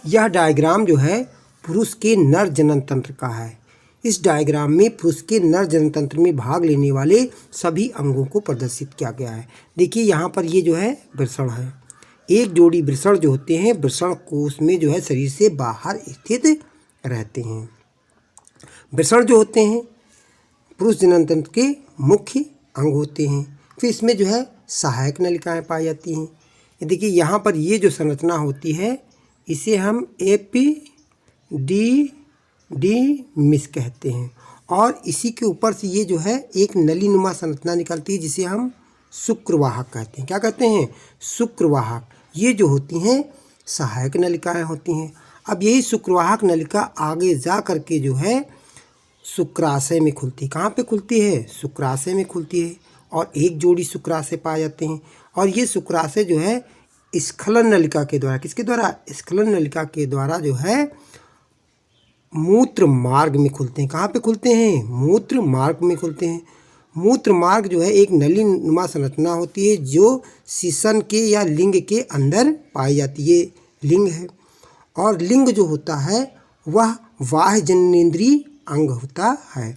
यह डायग्राम जो है पुरुष के नर जनन तंत्र का है। इस डायग्राम में पुरुष के नर जनन तंत्र में भाग लेने वाले सभी अंगों को प्रदर्शित किया गया है। देखिए यहाँ पर ये जो है वृषण है। एक जोड़ी वृषण जो होते हैं वृषण कोश में जो है शरीर से बाहर स्थित रहते हैं। वृषण जो होते हैं पुरुष जनन तंत्र के मुख्य अंग होते हैं। फिर इसमें जो है सहायक नलिकाएं पाई जाती हैं। ये देखिए यहाँ पर ये जो संरचना होती है इसे हम एपिडिडिमिस कहते हैं और इसी के ऊपर से ये जो है एक नलीनुमा संरचना निकलती है जिसे हम शुक्रवाहक कहते हैं। क्या कहते हैं? शुक्रवाहक। ये जो होती हैं सहायक नलिकाएं होती हैं। अब यही शुक्रवाहक नलिका आगे जा करके जो है शुक्राशय में खुलती है। कहाँ पे खुलती है? शुक्राशय में खुलती है और एक जोड़ी शुक्राशय पाए जाते हैं और ये शुक्राशय जो है स्खलन नलिका के द्वारा, किसके द्वारा? स्खलन नलिका के द्वारा जो है मूत्र मार्ग में खुलते हैं। कहाँ पे खुलते हैं? मूत्र मार्ग में खुलते हैं। मूत्र मार्ग जो है एक नलीनुमा संरचना होती है जो सीसन के या लिंग के अंदर पाई जाती है। लिंग है और लिंग जो होता है वह बाह्य जननेंद्रिय अंग होता है।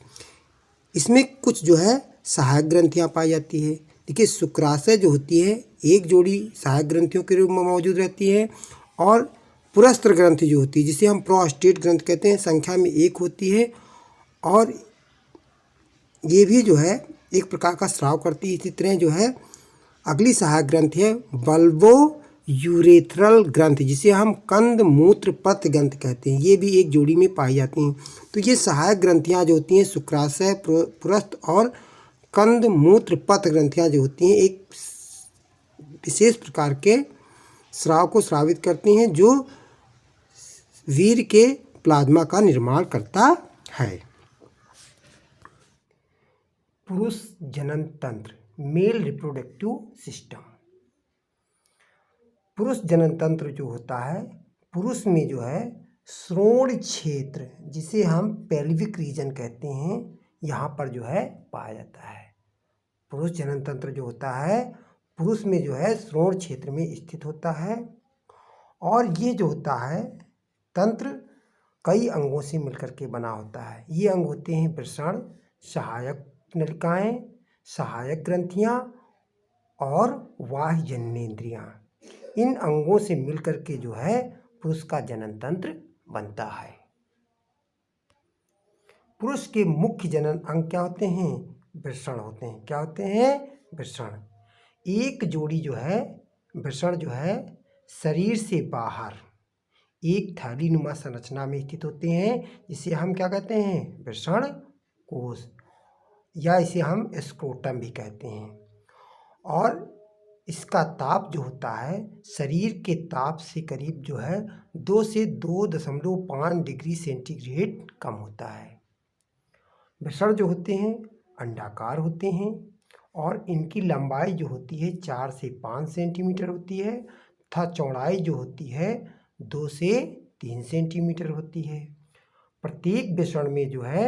इसमें कुछ जो है सहायक ग्रंथियाँ पाई जाती है। देखिए शुक्राशय जो होती है एक जोड़ी सहायक ग्रंथियों के रूप में मौजूद रहती है और पुरस्त्र ग्रंथि जो होती है जिसे हम प्रोस्टेट ग्रंथ कहते हैं संख्या में एक होती है और ये भी जो है एक प्रकार का स्राव करती है। इसी तरह जो है अगली सहायक ग्रंथि है बल्बो यूरेथ्रल ग्रंथि जिसे हम कंद मूत्र पत्र ग्रंथ कहते हैं। ये भी एक जोड़ी में पाई जाती हैं। तो ये सहायक ग्रंथियाँ जो होती हैं शुक्राशय पुरस्थ और कंद मूत्र पत्र ग्रंथियाँ जो होती हैं एक विशेष प्रकार के स्राव को स्रावित करती हैं जो वीर्य के प्लाज्मा का निर्माण करता है। पुरुष जनन तंत्र मेल रिप्रोडक्टिव सिस्टम। पुरुष जनन तंत्र जो होता है पुरुष में जो है श्रोण क्षेत्र जिसे हम पेल्विक रीजन कहते हैं यहाँ पर जो है पाया जाता है। पुरुष जनन तंत्र जो होता है पुरुष में जो है श्रोण क्षेत्र में स्थित होता है और ये जो होता है तंत्र कई अंगों से मिलकर के बना होता है। ये अंग होते हैं वृषण, सहायक नलिकाएं, सहायक ग्रंथियां और बाह्य जननेंद्रियां। इन अंगों से मिलकर के जो है पुरुष का जनन तंत्र बनता है। पुरुष के मुख्य जनन अंग क्या होते हैं? वृषण होते हैं। क्या होते हैं? वृषण। एक जोड़ी जो है वृषण जो है शरीर से बाहर एक थैलीनुमा संरचना में स्थित होते हैं जिसे हम क्या कहते हैं? वृषण कोश या इसे हम स्क्रोटम भी कहते हैं। और इसका ताप जो होता है शरीर के ताप से करीब जो है 2 से 2.5 डिग्री सेंटीग्रेड कम होता है। वृषण जो होते हैं अंडाकार होते हैं और इनकी लंबाई जो होती है 4 से 5 सेंटीमीटर होती है तथा चौड़ाई जो होती है 2 से 3 सेंटीमीटर होती है। प्रत्येक वृषण में जो है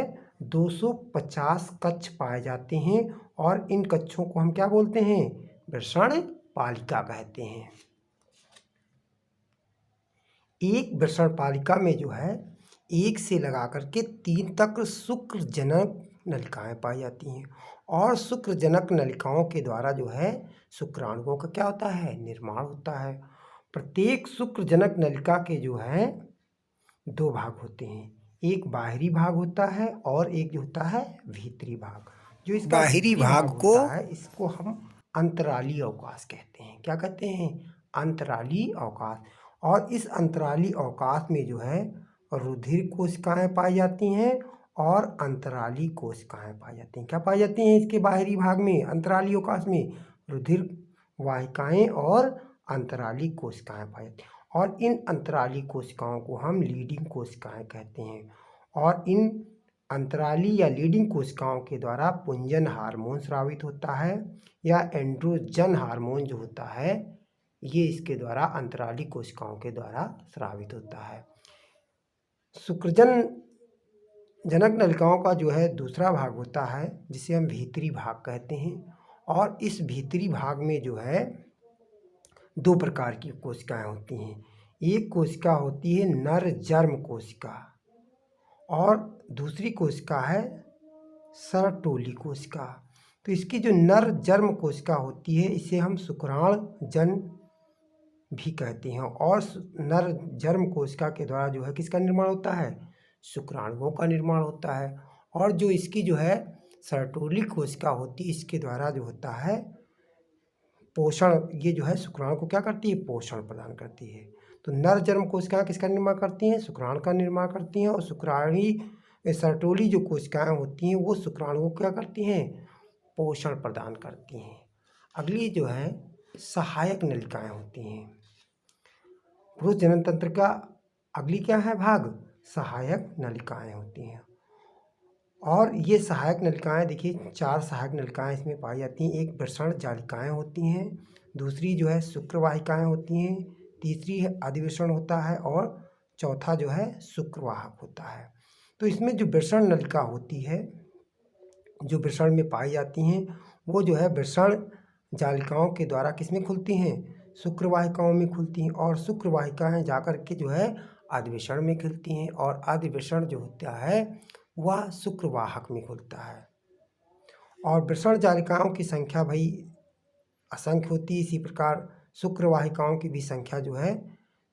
250 कक्ष पाए जाते हैं और इन कक्षों को हम क्या बोलते हैं? वृषण पालिका कहते हैं। एक वृषण पालिका में जो है 1 से लगा करके 3 तक शुक्रजनक नलिकाएं पाई जाती हैं और शुक्रजनक नलिकाओं के द्वारा जो है शुक्राणुओं का क्या होता है? निर्माण होता है। प्रत्येक शुक्रजनक नलिका के जो है 2 भाग होते हैं। एक बाहरी भाग होता है और एक जो होता है भीतरी भाग। जो इसका बाहरी भाग को है इसको हम अंतराली अवकाश कहते हैं। क्या कहते हैं? अंतराली अवकाश। और इस अंतराली अवकाश में जो है रुधिर कोशिकाएं पाई जाती हैं और अंतराली कोशिकाएं पाई जाती हैं। क्या पाई जाती हैं इसके बाहरी भाग में? अंतराली अवकाश में रुधिर वाहिकाएं और अंतराली कोशिकाएं पाई जाती हैं और इन अंतराली कोशिकाओं को हम लीडिंग कोशिकाएं कहते हैं। और इन अंतराली या लीडिंग कोशिकाओं के द्वारा पुंजन हार्मोन स्रावित होता है या एंड्रोजन हार्मोन जो होता है ये इसके द्वारा अंतराली कोशिकाओं के द्वारा स्रावित होता है। शुक्रजन जनक नलिकाओं का जो है दूसरा भाग होता है जिसे हम भीतरी भाग कहते हैं और इस भीतरी भाग में जो है 2 प्रकार की कोशिकाएं होती हैं। एक कोशिका होती है नर जर्म कोशिका और दूसरी कोशिका है सर्टोली कोशिका। तो इसकी जो नर जर्म कोशिका होती है इसे हम शुक्राणु जन भी कहते हैं और नर जर्म कोशिका के द्वारा जो है किसका निर्माण होता है, शुक्राणुओं का निर्माण होता है। और जो इसकी जो है सर्टोली कोशिका होती है इसके द्वारा जो होता है पोषण, ये जो है शुक्राणु को क्या करती है, पोषण प्रदान करती है। तो नर जर्म कोशिकाएं किसका निर्माण करती हैं, शुक्राणु का निर्माण करती हैं और शुक्राणी सर्टोली जो कोशिकाएं होती हैं वो शुक्राणु को क्या करती हैं, पोषण प्रदान करती हैं। अगली जो है सहायक नलिकाएं होती हैं। पुरुष जनन तंत्र का अगली क्या है भाग, सहायक नलिकाएं होती हैं। और ये सहायक नलिकाएं देखिए 4 सहायक नलिकाएं इसमें पाई जाती हैं। एक वृषण जालिकाएं होती हैं, दूसरी जो है शुक्रवाहिकाएं होती हैं, तीसरी है अधिवेशन होता है और चौथा जो है शुक्रवाहक होता है। तो इसमें जो वृषण नलिका होती है, जो वृषण में पाई जाती हैं वो जो है वृषण जालिकाओं के द्वारा किसमें खुलती हैं, शुक्रवाहिकाओं में खुलती हैं और शुक्रवाहिकाएं जाकर के जो है अधिवेशन में खुलती हैं और अधिवेशन जो होता है वह शुक्रवाहक में खुलता है। और वृषण जालिकाओं की संख्या भाई असंख्य होती है, इसी प्रकार शुक्रवाहिकाओं की भी संख्या जो है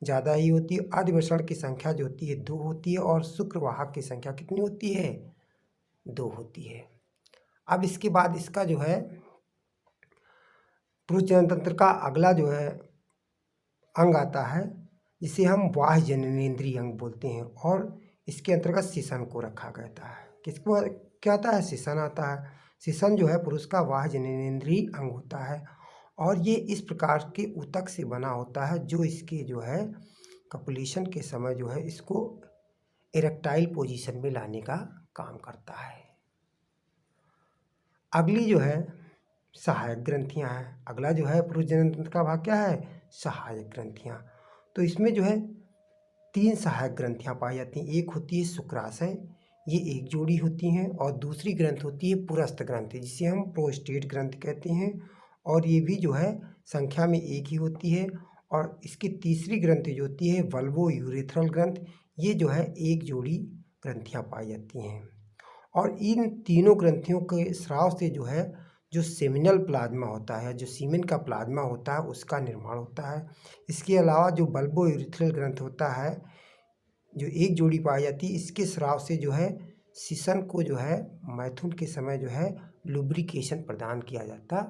ज़्यादा ही होती है। अधिवेशन की संख्या जो होती है 2 होती है और शुक्रवाहक की संख्या कितनी होती है, 2 होती है। अब इसके बाद इसका जो है पुरुष जनन तंत्र का अगला जो है अंग आता है जिसे हम बाह्य जननेंद्रिय अंग बोलते हैं और इसके अंतर्गत शिशन को रखा गया है। किसको क्या आता है, शिशन आता है। शिशन जो है पुरुष का बाह्य जननेंद्रिय अंग होता है और ये इस प्रकार के ऊतक से बना होता है जो इसके जो है कपुलेशन के समय जो है इसको इरेक्टाइल पोजीशन में लाने का काम करता है। अगली जो है सहायक ग्रंथियां हैं। अगला जो है पुरुष जनन तंत्र का भाग क्या है, सहायक ग्रंथियां। तो इसमें जो है 3 सहायक ग्रंथियां पाई जाती हैं। एक होती है शुक्राशय, ये एक जोड़ी होती हैं और दूसरी ग्रंथ होती है पुरस्थ ग्रंथि जिसे हम प्रोस्टेट ग्रंथ कहते हैं और ये भी जो है संख्या में एक ही होती है। और इसकी तीसरी ग्रंथि जो होती है वल्वो यूरेथ्रल ग्रंथ, ये जो है एक जोड़ी ग्रंथियां पाई जाती हैं। और इन तीनों ग्रंथियों के स्राव से जो है जो सेमिनल प्लाज्मा होता है, जो सीमेन का प्लाज्मा होता है उसका निर्माण होता है। इसके अलावा जो बल्बो यूरेथ्रल ग्रंथ होता है जो एक जोड़ी पाई जाती है, इसके स्राव से जो है शिशन को जो है मैथुन के समय जो है लुब्रिकेशन प्रदान किया जाता